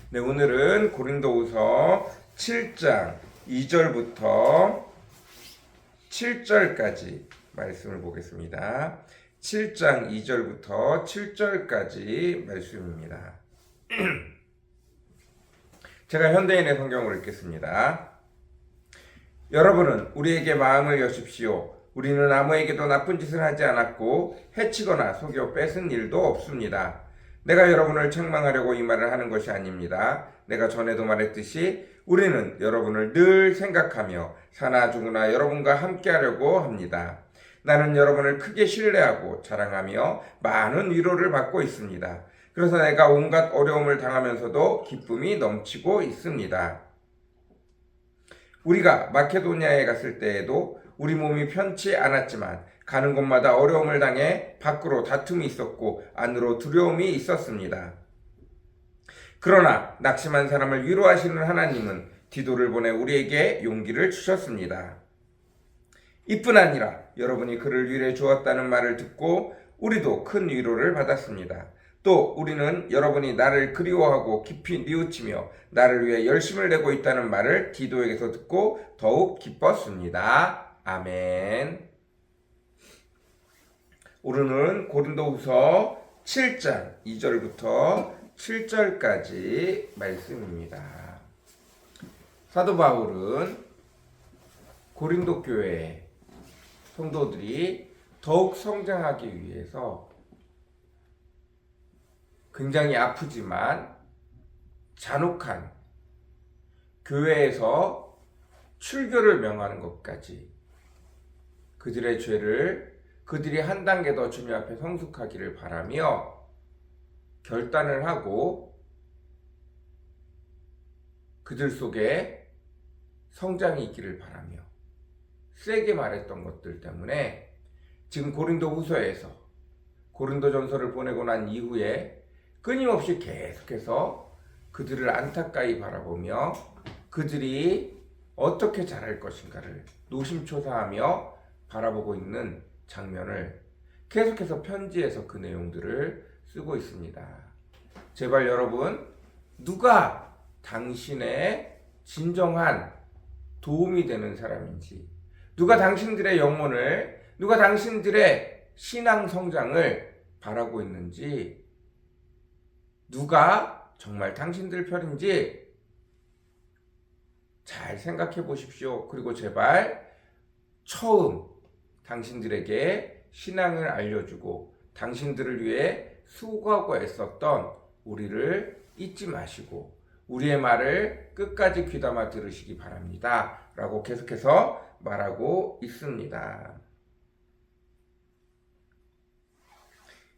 네, 오늘은 고린도후서 7장 2절부터 7절까지 말씀을 보겠습니다. 7장 2절부터 7절까지 말씀입니다. 제가 현대인의 성경을 읽겠습니다. 여러분은 우리에게 마음을 여십시오. 우리는 아무에게도 나쁜 짓을 하지 않았고 해치거나 속여 뺏은 일도 없습니다. 내가 여러분을 책망하려고 이 말을 하는 것이 아닙니다. 내가 전에도 말했듯이 우리는 여러분을 늘 생각하며 사나 죽으나 여러분과 함께하려고 합니다. 나는 여러분을 크게 신뢰하고 자랑하며 많은 위로를 받고 있습니다. 그래서 내가 온갖 어려움을 당하면서도 기쁨이 넘치고 있습니다. 우리가 마케도니아에 갔을 때에도 우리 몸이 편치 않았지만 가는 곳마다 어려움을 당해 밖으로 다툼이 있었고 안으로 두려움이 있었습니다. 그러나 낙심한 사람을 위로하시는 하나님은 디도를 보내 우리에게 용기를 주셨습니다. 이뿐 아니라 여러분이 그를 위로해 주었다는 말을 듣고 우리도 큰 위로를 받았습니다. 또 우리는 여러분이 나를 그리워하고 깊이 뉘우치며 나를 위해 열심을 내고 있다는 말을 디도에게서 듣고 더욱 기뻤습니다. 아멘. 오늘은 고린도후서 7장 2절부터 7절까지 말씀입니다. 사도 바울은 고린도 교회 성도들이 더욱 성장하기 위해서 굉장히 아프지만 잔혹한 교회에서 출교를 명하는 것까지 그들의 죄를 그들이 한 단계 더 주님 앞에 성숙하기를 바라며 결단을 하고 그들 속에 성장이 있기를 바라며 세게 말했던 것들 때문에 지금 고린도 후서에서 고린도 전서를 보내고 난 이후에 끊임없이 계속해서 그들을 안타까이 바라보며 그들이 어떻게 자랄 것인가를 노심초사하며 바라보고 있는 장면을 계속해서 편지에서 그 내용들을 쓰고 있습니다. 제발 여러분, 누가 당신의 진정한 도움이 되는 사람인지, 누가 당신들의 영혼을, 누가 당신들의 신앙 성장을 바라고 있는지, 누가 정말 당신들 편인지 잘 생각해 보십시오. 그리고 제발 처음 당신들에게 신앙을 알려주고 당신들을 위해 수고하고 애썼던 우리를 잊지 마시고 우리의 말을 끝까지 귀담아 들으시기 바랍니다. 라고 계속해서 말하고 있습니다.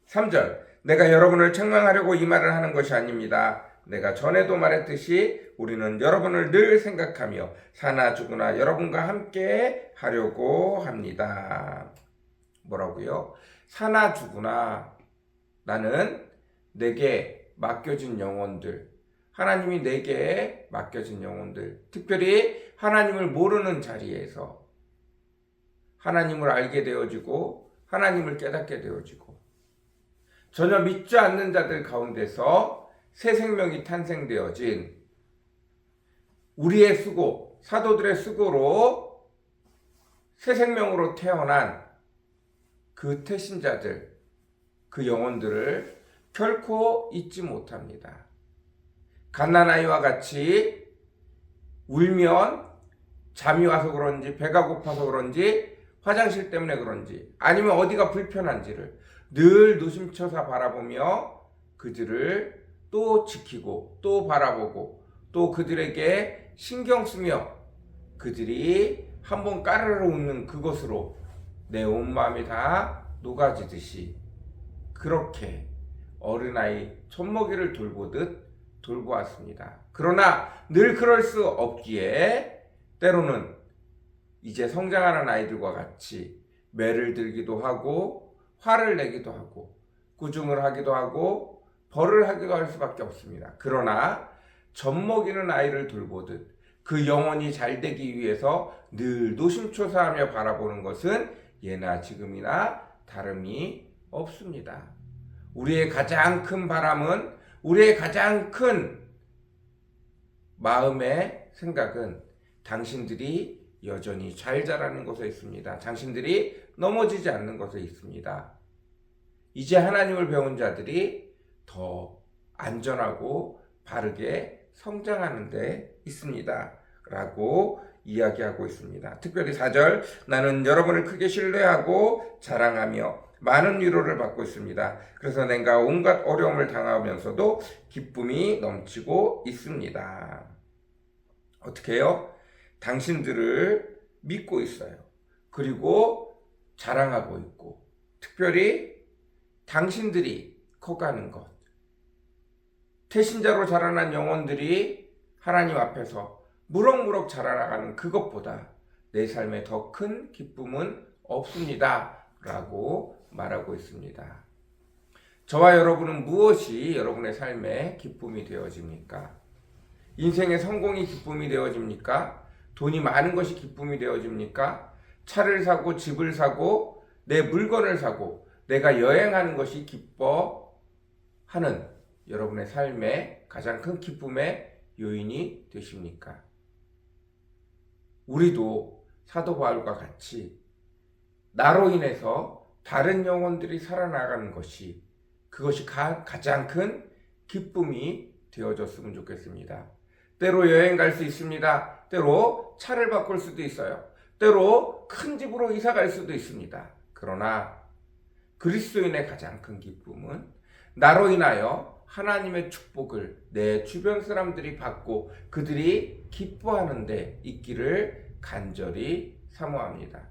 3절, 내가 여러분을 책망하려고 이 말을 하는 것이 아닙니다. 내가 전에도 말했듯이 우리는 여러분을 늘 생각하며 사나 죽으나 여러분과 함께 하려고 합니다. 뭐라고요? 사나 죽으나 나는 내게 맡겨진 영혼들, 하나님이 내게 맡겨진 영혼들, 특별히 하나님을 모르는 자리에서 하나님을 알게 되어지고 하나님을 깨닫게 되어지고 전혀 믿지 않는 자들 가운데서 새 생명이 탄생되어진 우리의 수고, 사도들의 수고로 새 생명으로 태어난 그 태신자들, 그 영혼들을 결코 잊지 못합니다. 갓난아이와 같이 울면 잠이 와서 그런지 배가 고파서 그런지 화장실 때문에 그런지 아니면 어디가 불편한지를 늘 노심초사 바라보며 그들을 또 지키고 또 바라보고 또 그들에게 신경 쓰며 그들이 한번 까르르 웃는 그것으로 내 온 마음이 다 녹아지듯이 그렇게 어린아이 젖먹이를 돌보듯 돌보았습니다. 그러나 늘 그럴 수 없기에 때로는 이제 성장하는 아이들과 같이 매를 들기도 하고 화를 내기도 하고 꾸중을 하기도 하고 벌을 하기도 할 수밖에 없습니다. 그러나 젖먹이는 아이를 돌보듯 그 영혼이 잘 되기 위해서 늘 노심초사하며 바라보는 것은 예나 지금이나 다름이 없습니다. 우리의 가장 큰 바람은, 우리의 가장 큰 마음의 생각은 당신들이 여전히 잘 자라는 것에 있습니다. 당신들이 넘어지지 않는 것에 있습니다. 이제 하나님을 배운 자들이 더 안전하고 바르게 성장하는 데 있습니다. 라고 이야기하고 있습니다. 특별히 4절, 나는 여러분을 크게 신뢰하고 자랑하며 많은 위로를 받고 있습니다. 그래서 내가 온갖 어려움을 당하면서도 기쁨이 넘치고 있습니다. 어떻게 해요? 당신들을 믿고 있어요. 그리고 자랑하고 있고, 특별히 당신들이 커가는 것, 태신자로 자라난 영혼들이 하나님 앞에서 무럭무럭 자라나가는 그것보다 내 삶에 더 큰 기쁨은 없습니다. 라고 말하고 있습니다. 저와 여러분은 무엇이 여러분의 삶에 기쁨이 되어집니까? 인생의 성공이 기쁨이 되어집니까? 돈이 많은 것이 기쁨이 되어집니까? 차를 사고 집을 사고 내 물건을 사고 내가 여행하는 것이 기뻐하는 여러분의 삶의 가장 큰 기쁨의 요인이 되십니까? 우리도 사도 바울과 같이 나로 인해서 다른 영혼들이 살아나가는 것이 그것이 가장 큰 기쁨이 되어졌으면 좋겠습니다. 때로 여행 갈 수 있습니다. 때로 차를 바꿀 수도 있어요. 때로 큰 집으로 이사 갈 수도 있습니다. 그러나 그리스도인의 가장 큰 기쁨은 나로 인하여 하나님의 축복을 내 주변 사람들이 받고 그들이 기뻐하는 데 있기를 간절히 사모합니다.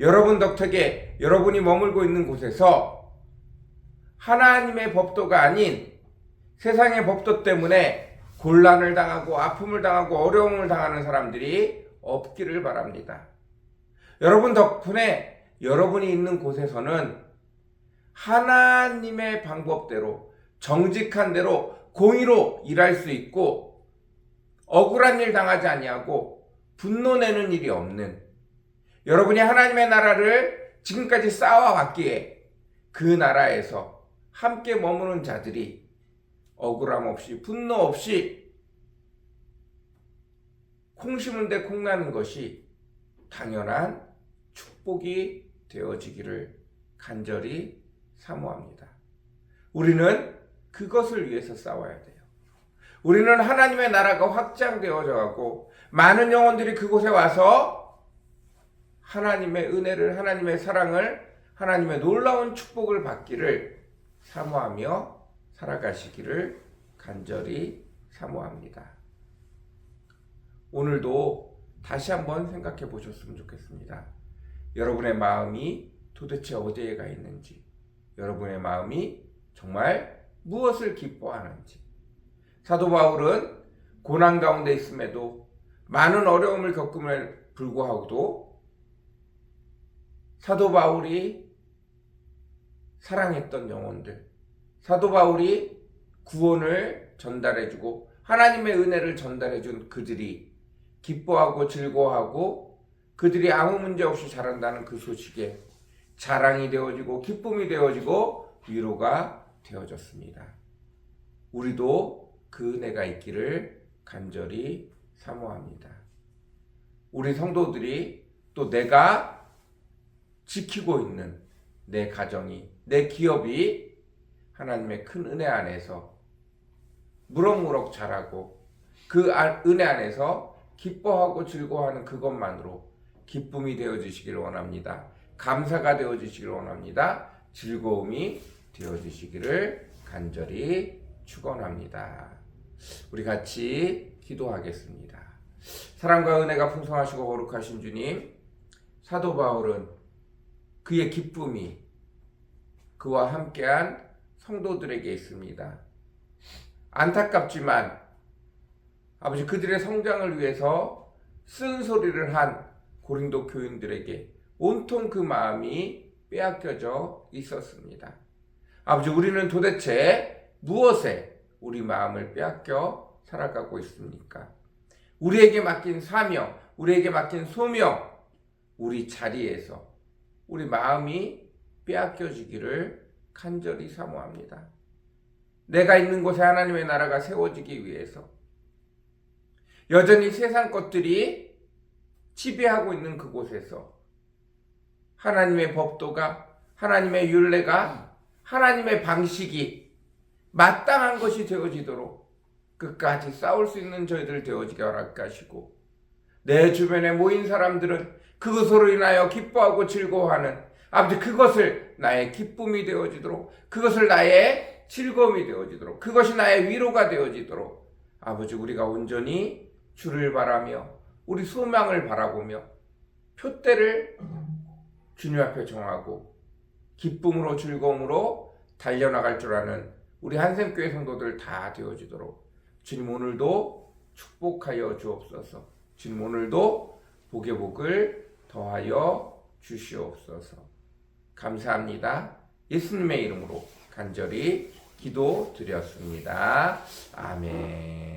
여러분 덕택에 여러분이 머물고 있는 곳에서 하나님의 법도가 아닌 세상의 법도 때문에 곤란을 당하고 아픔을 당하고 어려움을 당하는 사람들이 없기를 바랍니다. 여러분 덕분에 여러분이 있는 곳에서는 하나님의 방법대로 정직한 대로 공의로 일할 수 있고 억울한 일 당하지 아니하고 분노내는 일이 없는 여러분이 하나님의 나라를 지금까지 쌓아왔기에 그 나라에서 함께 머무는 자들이 억울함 없이 분노 없이 콩 심은 데 콩 나는 것이 당연한 축복이 되어지기를 간절히 사모합니다. 우리는 그것을 위해서 싸워야 돼요. 우리는 하나님의 나라가 확장되어져 가고 많은 영혼들이 그곳에 와서 하나님의 은혜를, 하나님의 사랑을, 하나님의 놀라운 축복을 받기를 사모하며 살아가시기를 간절히 사모합니다. 오늘도 다시 한번 생각해 보셨으면 좋겠습니다. 여러분의 마음이 도대체 어디에 가 있는지, 여러분의 마음이 정말 무엇을 기뻐하는지. 사도 바울은 고난 가운데 있음에도 많은 어려움을 겪음에 불구하고도 사도 바울이 사랑했던 영혼들, 사도 바울이 구원을 전달해주고 하나님의 은혜를 전달해준 그들이 기뻐하고 즐거워하고 그들이 아무 문제 없이 자란다는 그 소식에 자랑이 되어지고 기쁨이 되어지고 위로가 되어졌습니다. 우리도 그 은혜가 있기를 간절히 사모합니다. 우리 성도들이 또 내가 지키고 있는 내 가정이, 내 기업이 하나님의 큰 은혜 안에서 무럭무럭 자라고 그 은혜 안에서 기뻐하고 즐거워하는 그것만으로 기쁨이 되어주시기를 원합니다. 감사가 되어주시기를 원합니다. 즐거움이 되어주시기를 간절히 축원합니다. 우리 같이 기도하겠습니다. 사랑과 은혜가 풍성하시고 거룩하신 주님, 사도 바울은 그의 기쁨이 그와 함께한 성도들에게 있습니다. 안타깝지만 아버지 그들의 성장을 위해서 쓴소리를 한 고린도 교인들에게 온통 그 마음이 빼앗겨져 있었습니다. 아버지 우리는 도대체 무엇에 우리 마음을 빼앗겨 살아가고 있습니까? 우리에게 맡긴 사명, 우리에게 맡긴 소명, 우리 자리에서 우리 마음이 빼앗겨지기를 간절히 사모합니다. 내가 있는 곳에 하나님의 나라가 세워지기 위해서 여전히 세상 것들이 지배하고 있는 그곳에서 하나님의 법도가, 하나님의 율례가, 하나님의 방식이 마땅한 것이 되어지도록 끝까지 싸울 수 있는 저희들 되어지게 허락하시고, 내 주변에 모인 사람들은 그것으로 인하여 기뻐하고 즐거워하는, 아버지 그것을 나의 기쁨이 되어지도록, 그것을 나의 즐거움이 되어지도록, 그것이 나의 위로가 되어지도록 아버지 우리가 온전히 주를 바라며 우리 소망을 바라보며 표대를 주님 앞에 정하고 기쁨으로 즐거움으로 달려나갈 줄 아는 우리 한샘교회 성도들 다 되어지도록 주님 오늘도 축복하여 주옵소서. 주님 오늘도 복의 복을 더하여 주시옵소서. 감사합니다. 예수님의 이름으로 간절히 기도드렸습니다. 아멘.